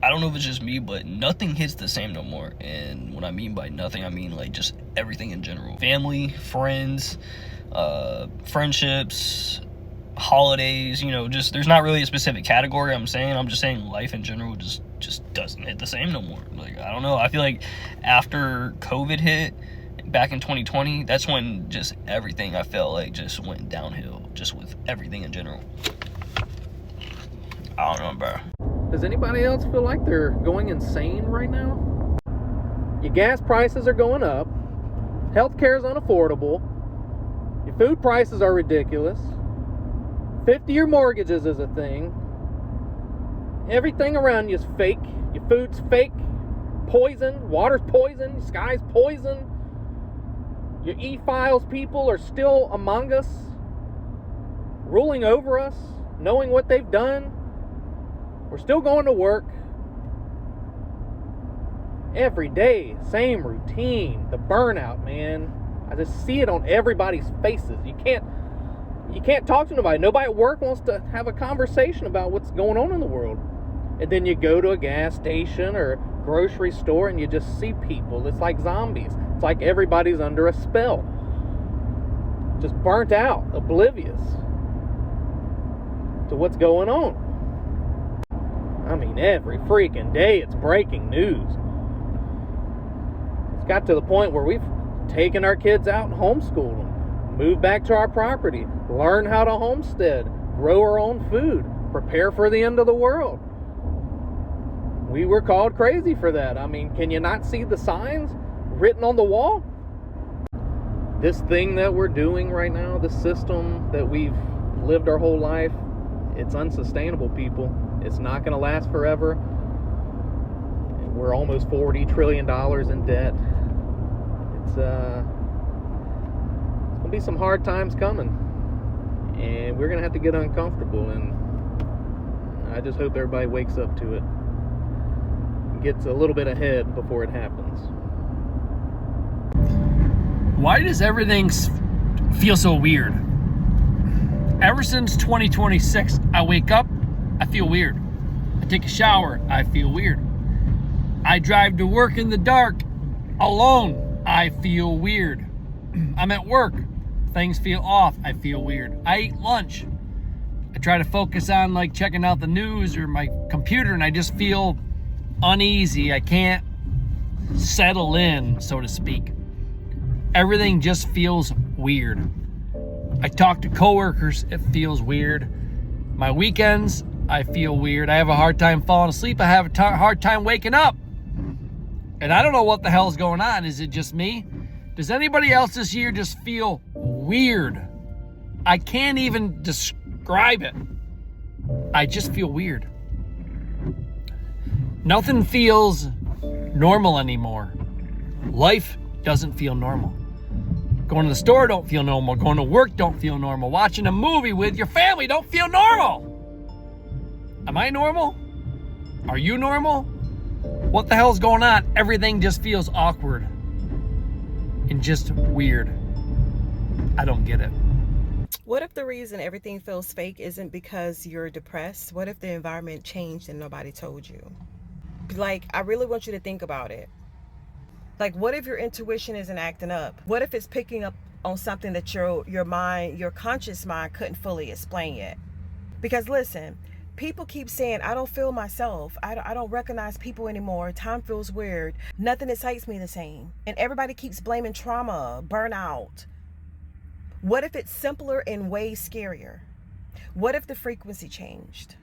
I don't know if it's just me, but nothing hits the same no more. And what I mean by nothing, I mean like just everything in general. Family, friends, friendships, holidays, just there's not really a specific category I'm just saying life in general just doesn't hit the same no more. Like, I don't know. I feel like after COVID hit back in 2020, that's when just everything I felt like just went downhill, just with everything in general. I don't know, bro. Does anybody else feel like they're going insane right now? Your gas prices are going up. Healthcare is unaffordable. Your food prices are ridiculous. 50-year mortgages is a thing. Everything around you is fake. Your food's fake. Poison. Water's poison. Your sky's poison. Your E-Files people are still among us, ruling over us, knowing what they've done. We're still going to work. Every day, same routine. The burnout, man. I just see it on everybody's faces. You can't talk to nobody. Nobody at work wants to have a conversation about what's going on in the world. And then you go to a gas station or grocery store and you just see people. It's like zombies. It's like everybody's under a spell. Just burnt out, oblivious to what's going on. I mean, every freaking day it's breaking news. It's got to the point where we've taken our kids out and homeschooled them, moved back to our property, learn how to homestead, grow our own food, prepare for the end of the world. We were called crazy for that. I mean, can you not see the signs written on the wall? This thing that we're doing right now, this system that we've lived our whole life, it's unsustainable, people. It's not going to last forever. We're almost $40 trillion in debt. It's going to be some hard times coming. And we're going to have to get uncomfortable. And I just hope everybody wakes up to it. Gets a little bit ahead before it happens. Why does everything feel so weird? Ever since 2026, I wake up, I feel weird. I take a shower, I feel weird. I drive to work in the dark, alone, I feel weird. I'm at work, things feel off, I feel weird. I eat lunch. I try to focus on like checking out the news or my computer and I just feel uneasy. I can't settle in, so to speak. Everything just feels weird. I talk to coworkers, it feels weird. My weekends, I feel weird. I have a hard time falling asleep. I have a hard time waking up. And I don't know what the hell is going on. Is it just me? Does anybody else this year just feel weird? I can't even describe it. I just feel weird. Nothing feels normal anymore. Life doesn't feel normal. Going to the store don't feel normal. Going to work don't feel normal. Watching a movie with your family don't feel normal. Am I normal? Are you normal? What the hell is going on? Everything just feels awkward and just weird. I don't get it. What if the reason everything feels fake isn't because you're depressed? What if the environment changed and nobody told you? Like, I really want you to think about it. Like, what if your intuition isn't acting up? What if it's picking up on something that your mind, your conscious mind couldn't fully explain yet? Because listen, people keep saying, I don't feel myself. I don't recognize people anymore. Time feels weird. Nothing excites me the same. And everybody keeps blaming trauma, burnout. What if it's simpler and way scarier? What if the frequency changed?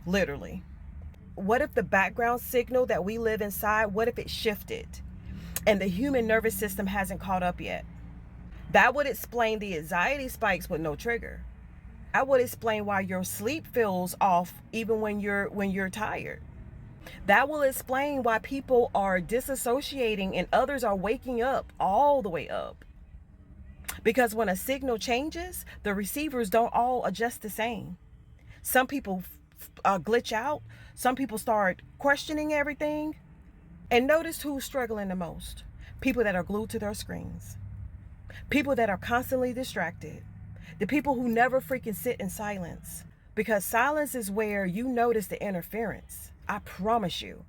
Literally. What if the background signal that we live inside, what if it shifted? And the human nervous system hasn't caught up yet. That would explain the anxiety spikes with no trigger. That would explain why your sleep feels off even when you're tired. That will explain why people are disassociating and others are waking up all the way up. Because when a signal changes, the receivers don't all adjust the same. Some people glitch out. Some people start questioning everything. And notice who's struggling the most. People that are glued to their screens. People that are constantly distracted. The people who never freaking sit in silence. Because silence is where you notice the interference. I promise you.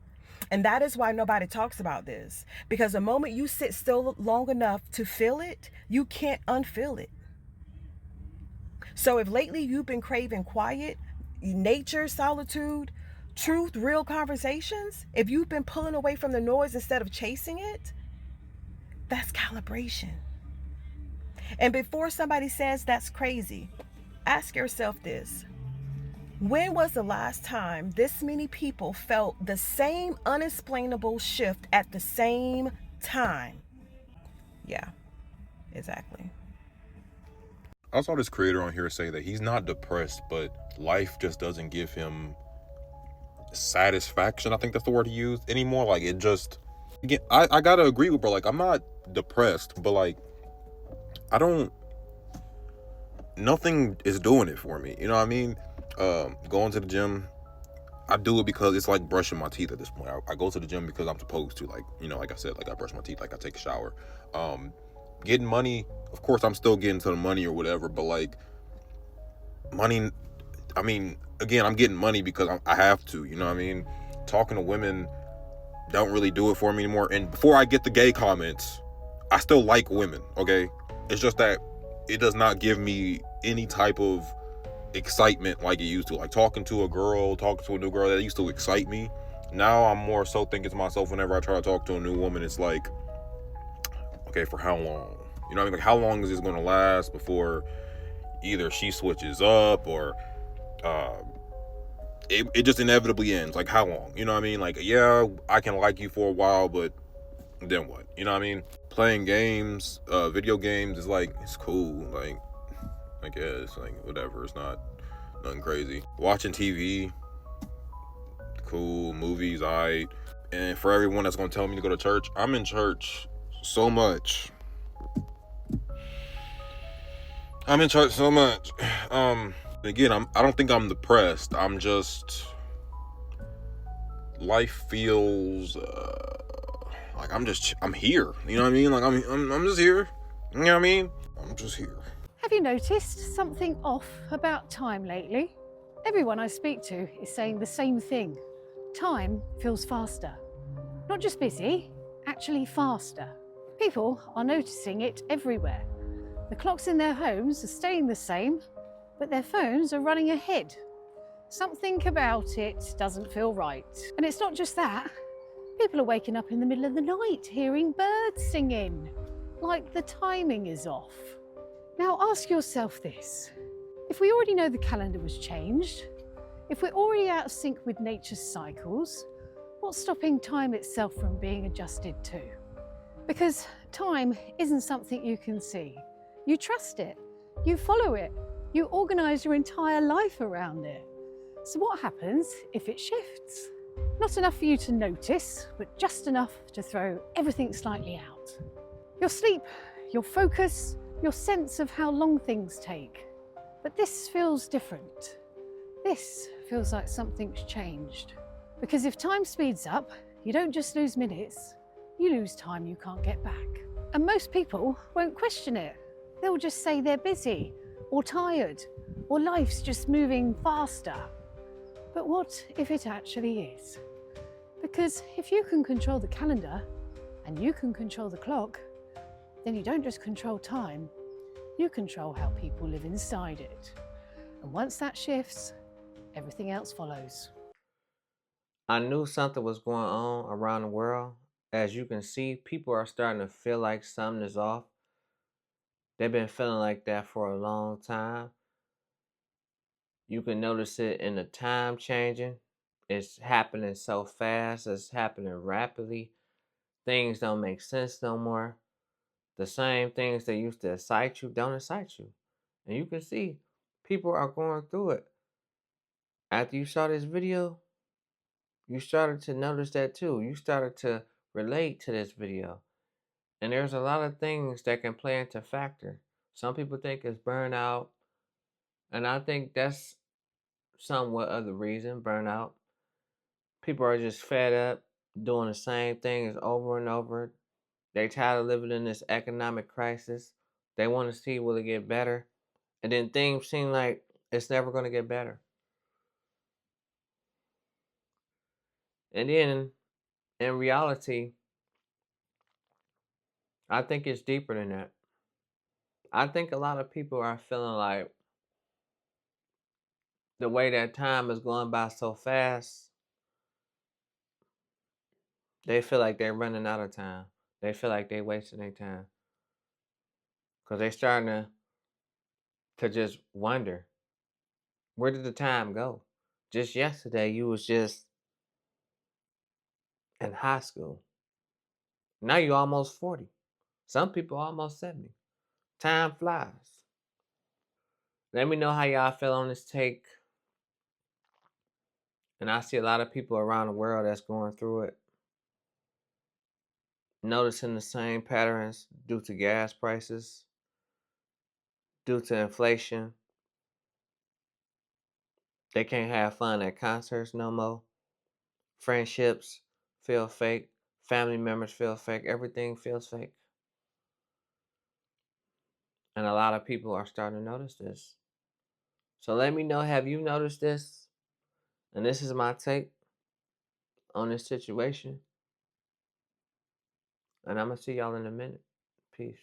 And that is why nobody talks about this. Because the moment you sit still long enough to feel it, you can't unfeel it. So if lately you've been craving quiet, nature, solitude, truth, real conversations, if you've been pulling away from the noise instead of chasing it, that's calibration. And before somebody says that's crazy, ask yourself this. When was the last time this many people felt the same unexplainable shift at the same time? Yeah, exactly. I saw this creator on here say that he's not depressed, but life just doesn't give him satisfaction. I think that's the word he used anymore. Like, it just, again, I gotta agree with bro. Like, I'm not depressed, but like, I don't, nothing is doing it for me. You know what I mean? Going to the gym, I do it because it's like brushing my teeth at this point. I go to the gym because I'm supposed to. Like, you know, like I said, like I brush my teeth, like I take a shower. Getting money, of course, I'm still getting to the money or whatever, but like, money, I mean, again, I'm getting money because I have to, you know what I mean? Talking to women don't really do it for me anymore. And before I get the gay comments, I still like women, okay? It's just that it does not give me any type of excitement like it used to. Like talking to a girl, talking to a new girl, that used to excite me. Now I'm more so thinking to myself whenever I try to talk to a new woman, it's like, okay, for how long? You know what I mean? Like, how long is this going to last before either she switches up or it just inevitably ends? Like, how long? You know what I mean? Like, yeah, I can like you for a while, but then what? You know what I mean? Playing games, video games is like, it's cool. Like, I guess, like, whatever. It's not nothing crazy. Watching TV, cool. Movies, alright. And for everyone that's gonna tell me to go to church, I'm in church so much. I'm in church so much. Again, I don't think I'm depressed. I'm just, life feels like I'm here. You know what I mean? Like I'm just here. You know what I mean? I'm just here. Have you noticed something off about time lately? Everyone I speak to is saying the same thing. Time feels faster. Not just busy, actually faster. People are noticing it everywhere. The clocks in their homes are staying the same, but their phones are running ahead. Something about it doesn't feel right. And it's not just that. People are waking up in the middle of the night hearing birds singing, like the timing is off. Now ask yourself this. If we already know the calendar was changed, if we're already out of sync with nature's cycles, what's stopping time itself from being adjusted to? Because time isn't something you can see. You trust it, you follow it, you organise your entire life around it. So what happens if it shifts? Not enough for you to notice, but just enough to throw everything slightly out. Your sleep, your focus, your sense of how long things take. But this feels different. This feels like something's changed. Because if time speeds up, you don't just lose minutes, you lose time you can't get back. And most people won't question it. They'll just say they're busy, or tired, or life's just moving faster. But what if it actually is? Because if you can control the calendar, and you can control the clock, then you don't just control time, you control how people live inside it. And once that shifts, everything else follows. I knew something was going on around the world. As you can see, people are starting to feel like something is off. They've been feeling like that for a long time. You can notice it in the time changing. It's happening so fast, it's happening rapidly. Things don't make sense no more. The same things that used to excite you don't excite you. And you can see people are going through it. After you saw this video, you started to notice that too. You started to relate to this video. And there's a lot of things that can play into factor. Some people think it's burnout. And I think that's somewhat of the reason, burnout. People are just fed up doing the same things over and over. They tired of living in this economic crisis. They want to see will it get better. And then things seem like it's never going to get better. And then in reality, I think it's deeper than that. I think a lot of people are feeling like the way that time is going by so fast, they feel like they're running out of time. They feel like they're wasting their time. Because they're starting to just wonder, where did the time go? Just yesterday, you was just in high school. Now you're almost 40. Some people almost 70. Time flies. Let me know how y'all feel on this take. And I see a lot of people around the world that's going through it, noticing the same patterns due to gas prices, due to inflation. They can't have fun at concerts no more. Friendships feel fake. Family members feel fake. Everything feels fake. And a lot of people are starting to notice this. So let me know, have you noticed this? And this is my take on this situation. And I'm going to see y'all in a minute. Peace.